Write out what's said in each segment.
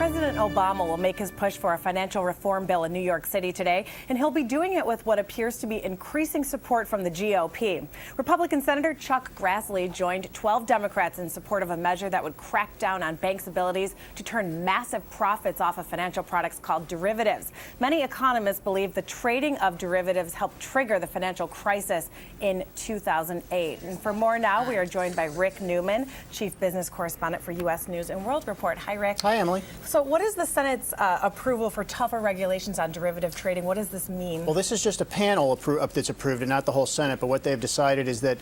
President Obama will make his push for a financial reform bill in New York City today, and he'll be doing it with what appears to be increasing support from the GOP. Republican Senator Chuck Grassley joined 12 Democrats in support of a measure that would crack down on banks' abilities to turn massive profits off of financial products called derivatives. Many economists believe the trading of derivatives helped trigger the financial crisis in 2008. And for more now, we are joined by Rick Newman, Chief Business Correspondent for U.S. News and World Report. Hi, Rick. Hi, Emily. So what is the Senate's approval for tougher regulations on derivative trading? What does this mean? Well, this is just a panel that's approved, and not the whole Senate. But what they've decided is that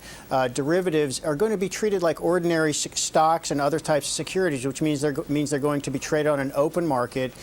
derivatives are going to be treated like ordinary stocks and other types of securities, which means they're going to be traded on an open market,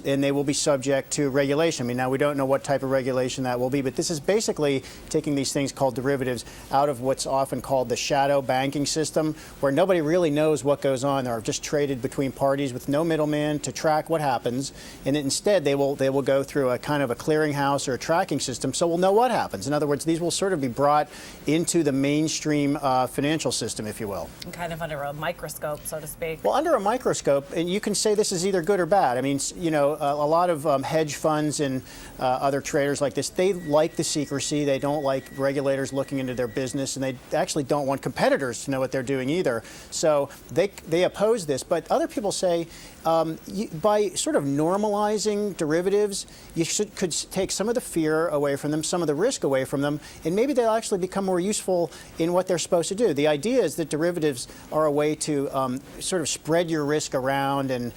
and they will be subject to regulation. I mean, now we don't know what type of regulation that will be, but this is basically taking these things called derivatives out of what's often called the shadow banking system, where nobody really knows what goes on. They're just traded between parties with no middleman to track what happens, and instead they will go through a kind of a clearinghouse or a tracking system, so we'll know what happens. In other words, these will sort of be brought into the mainstream financial system, if you will. Kind of under a microscope, so to speak. Well, under a microscope, and you can say this is either good or bad. I mean, you know, a lot of hedge funds and other traders like this, they like the secrecy. They don't like regulators looking into their business, and they actually don't want competitors to know what they're doing either. So they oppose this, but other people say by sort of normalizing derivatives, you could take some of the fear away from them, some of the risk away from them, and maybe they'll actually become more useful in what they're supposed to do. The idea is that derivatives are a way to sort of spread your risk around and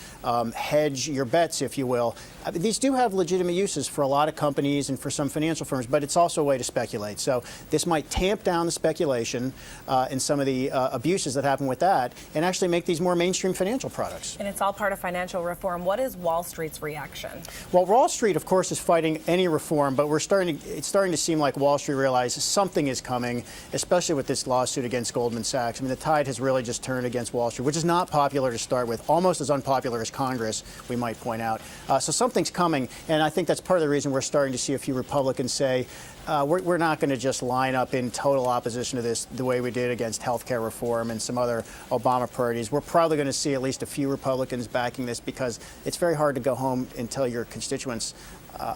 hedge your bets, if you will. These do have legitimate uses for a lot of companies and for some financial firms, but it's also a way to speculate. So this might tamp down the speculation and some of the abuses that happen with that, and actually make these more mainstream financial products. And it's all part of financial reform. What is Wall Street's reaction? Well, Wall Street, of course, is fighting any reform, but it's starting to seem like Wall Street realizes something is coming, especially with this lawsuit against Goldman Sachs. I mean, the tide has really just turned against Wall Street, which is not popular to start with, almost as unpopular as Congress, we might point out. So something's coming, and I think that's part of the reason we're starting to see a few Republicans say, we're not going to just line up in total opposition to this the way we did against health care reform and some other Obama priorities. We're probably going to see at least a few Republicans backing this because it's very hard to go home and tell your constituents,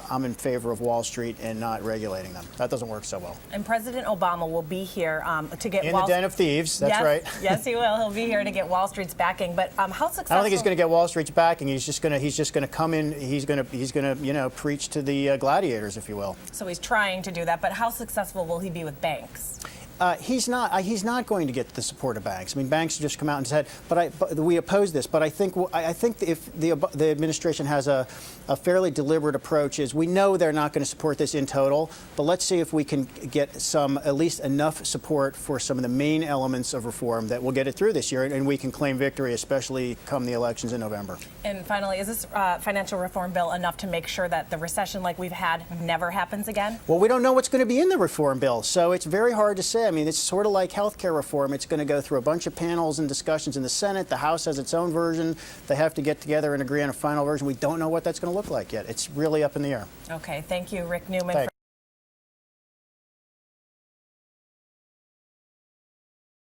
I'm in favor of Wall Street and not regulating them. That doesn't work so well. And President Obama will be here to get in the den of thieves. That's right. Yes, he will. He'll be here to get Wall Street's backing. But how successful? I don't think he's going to get Wall Street's backing. He's just going to come in. He's going to preach to the gladiators, if you will. So he's trying to do that. But how successful will he be with banks? He's not going to get the support of banks. I mean, banks just come out and said, but we oppose this. But I think if the administration has a fairly deliberate approach, is we know they're not going to support this in total, but let's see if we can get at least enough support for some of the main elements of reform that will get it through this year, and we can claim victory, especially come the elections in November. And finally, is this financial reform bill enough to make sure that the recession like we've had never happens again? Well, we don't know what's going to be in the reform bill, so it's very hard to say. I mean, it's sort of like health care reform. It's going to go through a bunch of panels and discussions in the Senate. The House has its own version. They have to get together and agree on a final version. We don't know what that's going to look like yet. It's really up in the air. Okay. Thank you, Rick Newman.